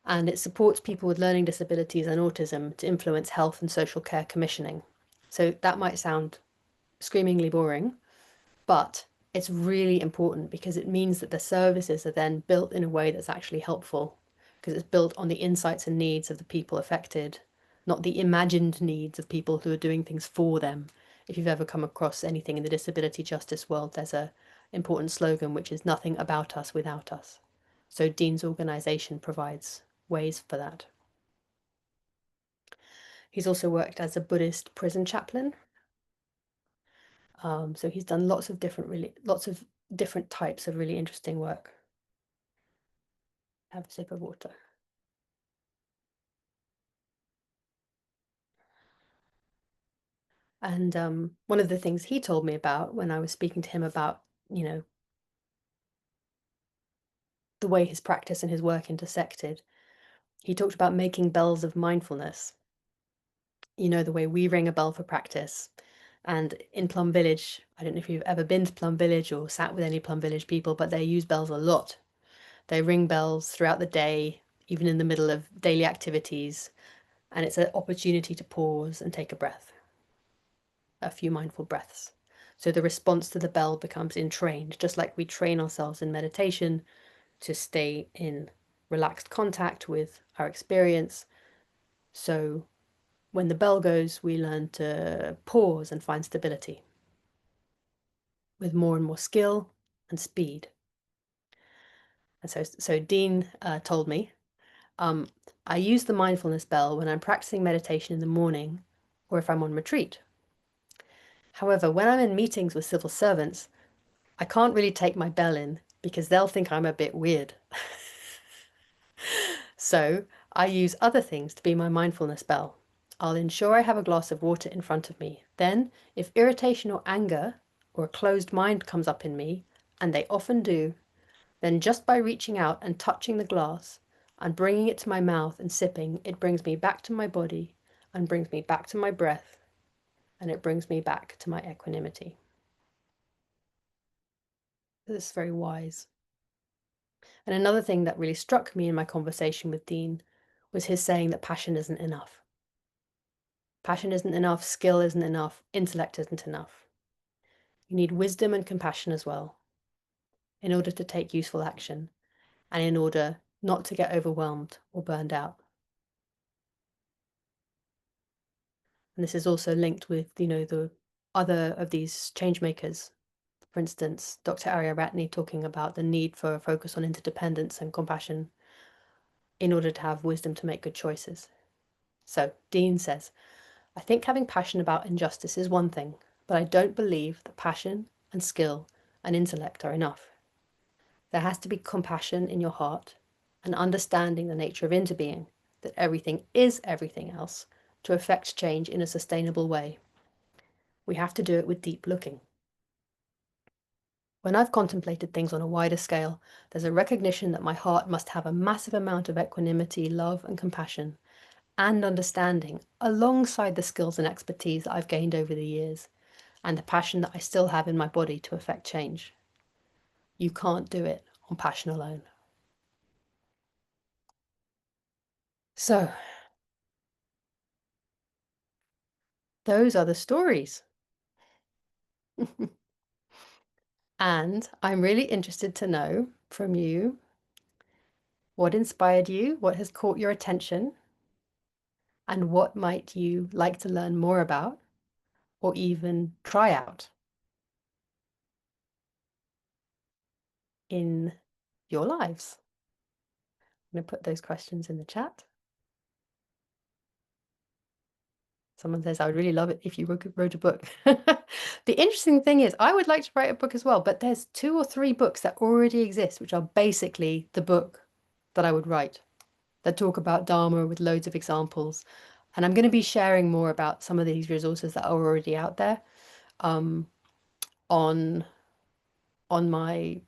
[SPEAKER 2] And it supports people with learning disabilities and autism to influence health and social care commissioning. So that might sound screamingly boring, But it's really important because it means that the services are then built in a way that's actually helpful, because it's built on the insights and needs of the people affected, not the imagined needs of people who are doing things for them. If you've ever come across anything in the disability justice world, there's a important slogan which is nothing about us without us. So Dean's organization provides ways for that. He's also worked as a Buddhist prison chaplain. So he's done lots of different types of really interesting work. Have a sip of water. And one of the things he told me about when I was speaking to him about, the way his practice and his work intersected, he talked about making bells of mindfulness. The way we ring a bell for practice. And in Plum Village, I don't know if you've ever been to Plum Village or sat with any Plum Village people, but they use bells a lot. They ring bells throughout the day, even in the middle of daily activities. And it's an opportunity to pause and take a breath, a few mindful breaths. So the response to the bell becomes entrained, just like we train ourselves in meditation to stay in relaxed contact with our experience. So when the bell goes, we learn to pause and find stability with more and more skill and speed. And so Dean told me, I use the mindfulness bell when I'm practicing meditation in the morning or if I'm on retreat. However, when I'm in meetings with civil servants, I can't really take my bell in because they'll think I'm a bit weird. So I use other things to be my mindfulness bell. I'll ensure I have a glass of water in front of me. Then, if irritation or anger or a closed mind comes up in me, and they often do, then just by reaching out and touching the glass and bringing it to my mouth and sipping, it brings me back to my body and brings me back to my breath, and it brings me back to my equanimity. This is very wise. And another thing that really struck me in my conversation with Dean was his saying that passion isn't enough. Passion isn't enough, skill isn't enough, intellect isn't enough. You need wisdom and compassion as well in order to take useful action and in order not to get overwhelmed or burned out. And this is also linked with, the other of these change makers. For instance, Dr. Arya Ratney talking about the need for a focus on interdependence and compassion in order to have wisdom to make good choices. So Dean says, I think having passion about injustice is one thing, but I don't believe that passion and skill and intellect are enough. There has to be compassion in your heart and understanding the nature of interbeing, that everything is everything else, to effect change in a sustainable way. We have to do it with deep looking. When I've contemplated things on a wider scale, there's a recognition that my heart must have a massive amount of equanimity, love, and compassion, and understanding, alongside the skills and expertise that I've gained over the years, and the passion that I still have in my body to effect change. You can't do it on passion alone. So, those are the stories. And I'm really interested to know from you what inspired you, what has caught your attention, and what might you like to learn more about or even try out in your lives. I'm going to put those questions in the chat. Someone says, I would really love it if you wrote a book. The interesting thing is, I would like to write a book as well, but there's 2 or 3 books that already exist, which are basically the book that I would write, that talk about Dharma with loads of examples. And I'm going to be sharing more about some of these resources that are already out there on my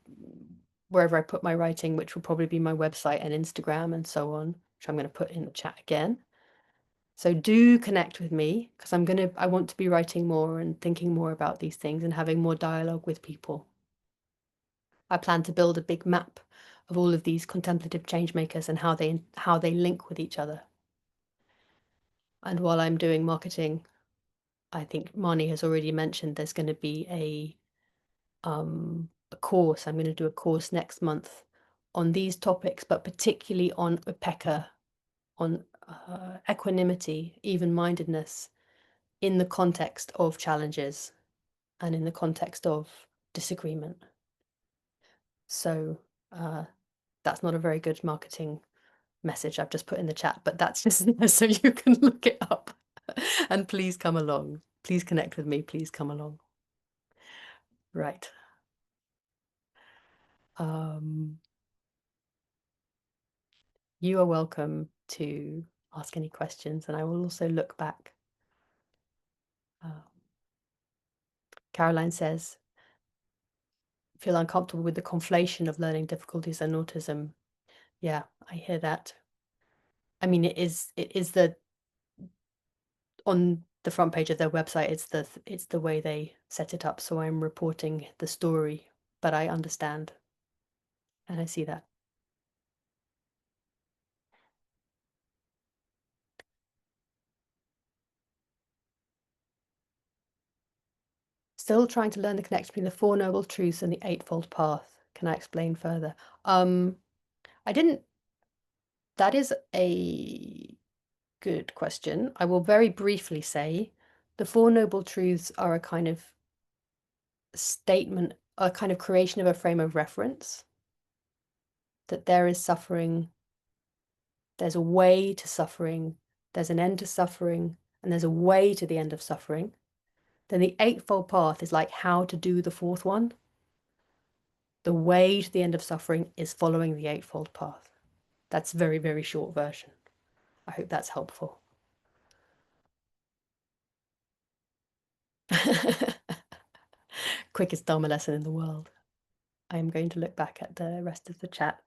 [SPEAKER 2] wherever I put my writing, which will probably be my website and Instagram and so on, which I'm going to put in the chat again. So do connect with me because I want to be writing more and thinking more about these things and having more dialogue with people. I plan to build a big map of all of these contemplative change makers and how they link with each other. And while I'm doing marketing, I think Marnie has already mentioned there's going to be a course. I'm going to do a course next month on these topics, but particularly on upekkha, on equanimity, even-mindedness in the context of challenges and in the context of disagreement. So that's not a very good marketing message I've just put in the chat, but that's just so you can look it up. And please come along. Please connect with me. Please come along. Right. You are welcome to ask any questions, and I will also look back. Caroline says, feel uncomfortable with the conflation of learning difficulties and autism. Yeah, I hear that. I mean, it is the, on the front page of their website, it's the way they set it up. So I'm reporting the story, but I understand. And I see that. Still trying to learn the connection between the Four Noble Truths and the Eightfold Path. Can I explain further? I didn't. That is a good question. I will very briefly say the Four Noble Truths are a kind of statement, a kind of creation of a frame of reference, that there is suffering, there's a way to suffering, there's an end to suffering, and there's a way to the end of suffering. Then the Eightfold Path is like how to do the fourth one. The way to the end of suffering is following the Eightfold Path. That's a very, very short version. I hope that's helpful. Quickest Dharma lesson in the world. I am going to look back at the rest of the chat.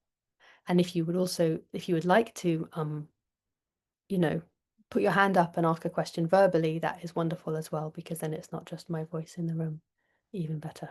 [SPEAKER 2] And if you would like to, put your hand up and ask a question verbally, that is wonderful as well, because then it's not just my voice in the room. Even better.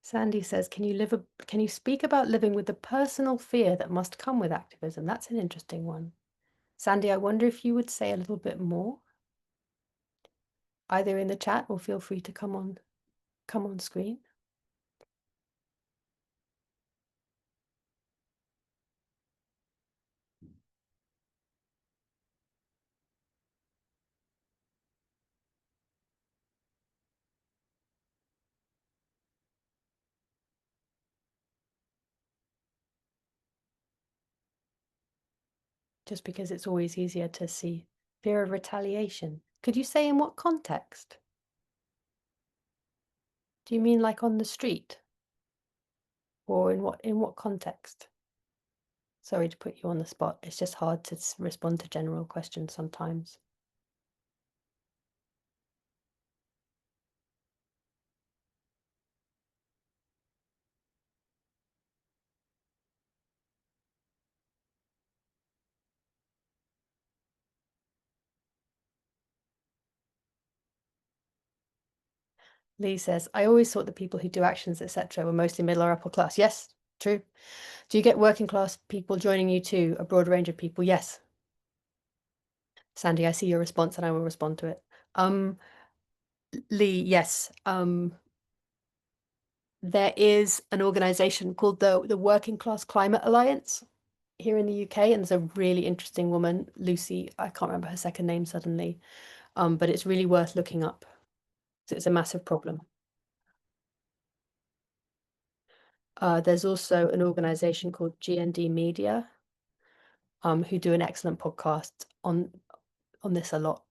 [SPEAKER 2] Sandy says, can you speak about living with the personal fear that must come with activism? That's an interesting one. Sandy, I wonder if you would say a little bit more, either in the chat or feel free to come on screen. Just because it's always easier to see fear of retaliation. Could you say in what context? Do you mean like on the street? Or in what context? Sorry to put you on the spot. It's just hard to respond to general questions sometimes. Lee says, I always thought the people who do actions, etc., were mostly middle or upper class. Yes, true. Do you get working class people joining you too? A broad range of people? Yes. Sandy, I see your response and I will respond to it. Lee, yes. There is an organization called the Working Class Climate Alliance here in the UK, and there's a really interesting woman, Lucy, I can't remember her second name suddenly, but it's really worth looking up. So it's a massive problem. There's also an organization called GND Media, who do an excellent podcast on this a lot,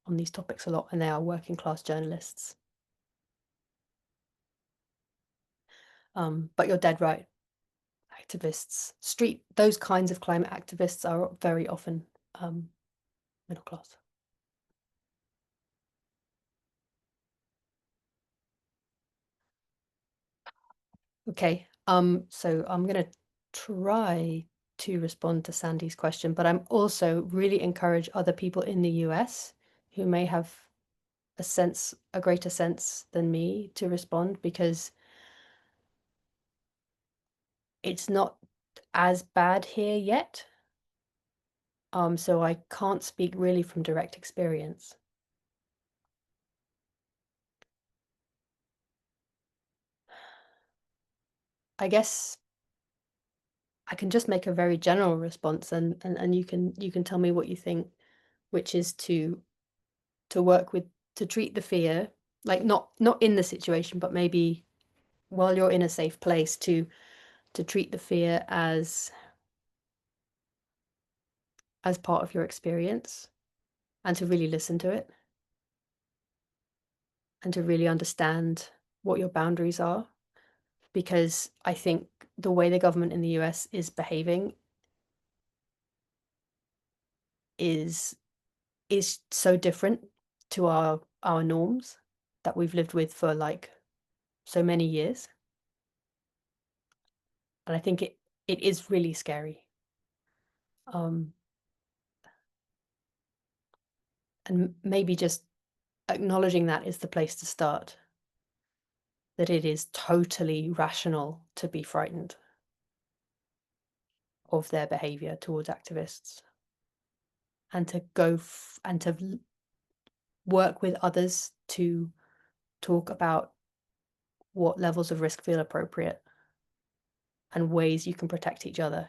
[SPEAKER 2] on these topics a lot, and they are working class journalists. But you're dead right. activists, those kinds of climate activists are very often middle class. Okay, so I'm gonna try to respond to Sandy's question, but I'm also really encourage other people in the US who may have a greater sense than me to respond, because it's not as bad here yet. So I can't speak really from direct experience. I guess I can just make a very general response, and you can tell me what you think, which is to work with, to treat the fear, like not in the situation, but maybe while you're in a safe place, to treat the fear as part of your experience, and to really listen to it, and to really understand what your boundaries are. Because I think the way the government in the US is behaving is so different to our norms that we've lived with for like so many years. And I think it is really scary. Um, and maybe just acknowledging that is the place to start, that it is totally rational to be frightened of their behavior towards activists, and to and to work with others to talk about what levels of risk feel appropriate and ways you can protect each other.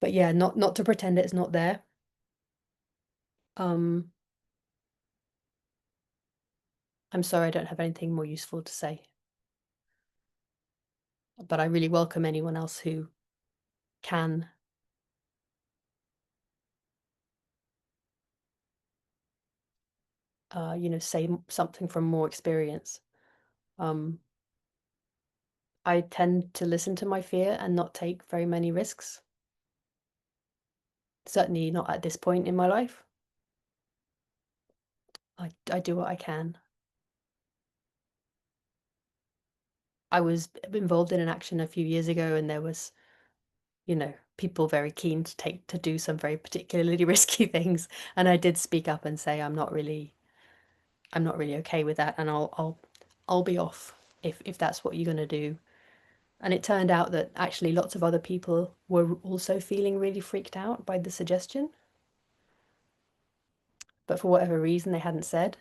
[SPEAKER 2] But yeah, not to pretend it's not there. I'm sorry I don't have anything more useful to say, but I really welcome anyone else who can say something from more experience. I tend to listen to my fear and not take very many risks. Certainly not at this point in my life. I do what I can. I was involved in an action a few years ago, and there was, people very keen to do some very particularly risky things, and I did speak up and say I'm not really okay with that, and I'll be off if that's what you're going to do. And it turned out that actually lots of other people were also feeling really freaked out by the suggestion, but for whatever reason they hadn't said.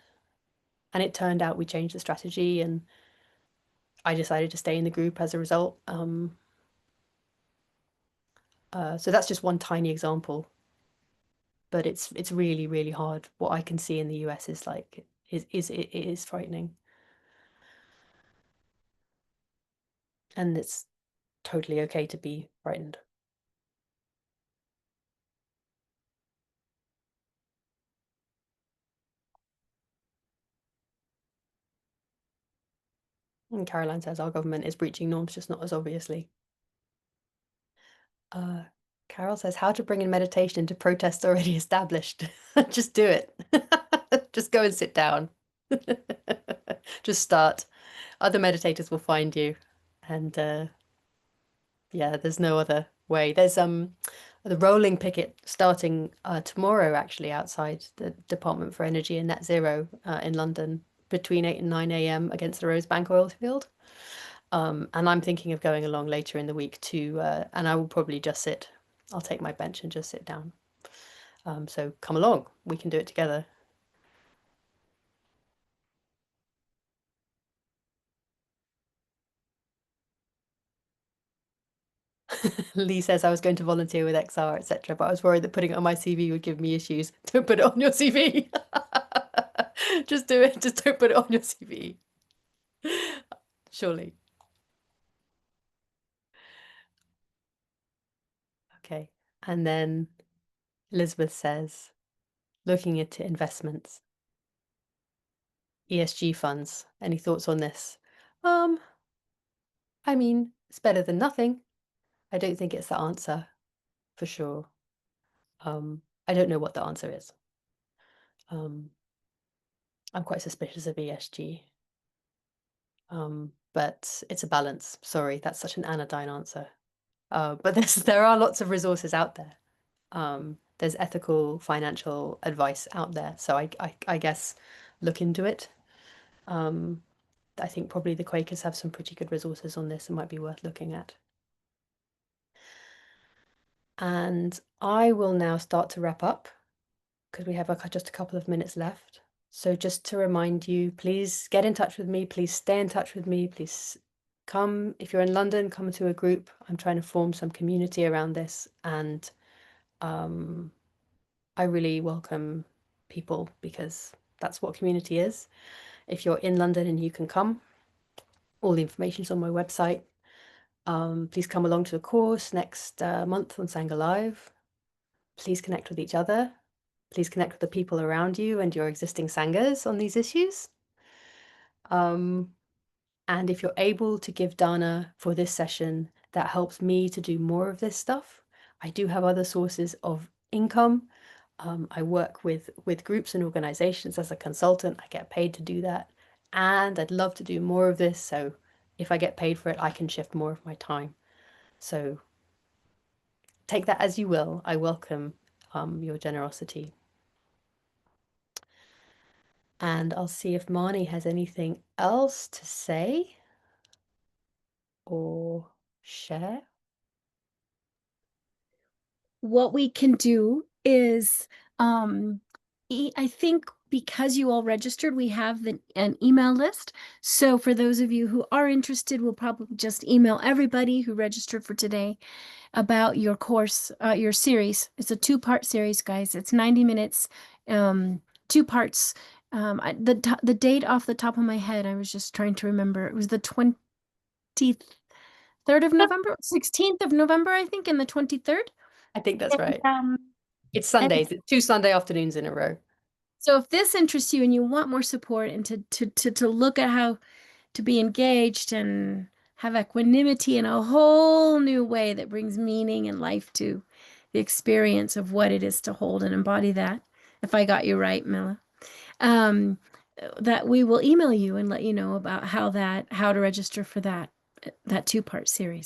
[SPEAKER 2] And it turned out we changed the strategy, and I decided to stay in the group as a result. So that's just one tiny example, but it's really, really hard. What I can see in the US is like it is frightening, and it's totally okay to be frightened. And Caroline says our government is breaching norms, just not as obviously. Uh, Carol says how to bring in meditation into protests already established. Just do it. Just go and sit down. Just start. Other meditators will find you, and yeah, there's no other way. There's the rolling picket starting tomorrow, actually, outside the Department for Energy and Net Zero in London between 8 and 9 a.m. against the Rosebank oil field. And I'm thinking of going along later in the week too, and I will probably just sit. I'll take my bench and just sit down. So come along, we can do it together. Lee says I was going to volunteer with XR, etc., but I was worried that putting it on my CV would give me issues. Don't put it on your CV. Just do it. Just don't put it on your CV. Surely. Okay. And then Elizabeth says, looking into investments, ESG funds. Any thoughts on this? Um, I mean, it's better than nothing. I don't think it's the answer for sure. I don't know what the answer is. Um, I'm quite suspicious of ESG. But it's a balance. Sorry, that's such an anodyne answer. But there are lots of resources out there. There's ethical financial advice out there. So I guess look into it. Um, I think probably the Quakers have some pretty good resources on this. It might be worth looking at. And I will now start to wrap up because we have just a couple of minutes left. So just to remind you, please get in touch with me. Please stay in touch with me. Please come, if you're in London, come to a group. I'm trying to form some community around this, and I really welcome people because that's what community is. If you're in London and you can come, all the information is on my website. Please come along to a course next month on Sangha Live. Please connect with each other. Please connect with the people around you and your existing Sanghas on these issues. And if you're able to give dana for this session, that helps me to do more of this stuff. I do have other sources of income. I work with groups and organizations as a consultant. I get paid to do that. And I'd love to do more of this. So if I get paid for it, I can shift more of my time. So take that as you will. I welcome your generosity. And I'll see if Marnie has anything else to say or share.
[SPEAKER 1] What we can do is, I think because you all registered, we have an email list. So for those of you who are interested, we'll probably just email everybody who registered for today about your course, your series. It's a two-part series, guys. It's 90 minutes, two parts. The date off the top of my head, I was just trying to remember. It was the 23rd of November, 16th of November, I think, and the 23rd.
[SPEAKER 2] I think that's
[SPEAKER 1] And,
[SPEAKER 2] right. It's Sundays. It's 2 Sunday afternoons in a row.
[SPEAKER 1] so if this interests you and you want more support and to look at how to be engaged and have equanimity in a whole new way that brings meaning and life to the experience of what it is to hold and embody that, if I got you right, Milla, um, that we will email you and let you know about how to register for that two-part series.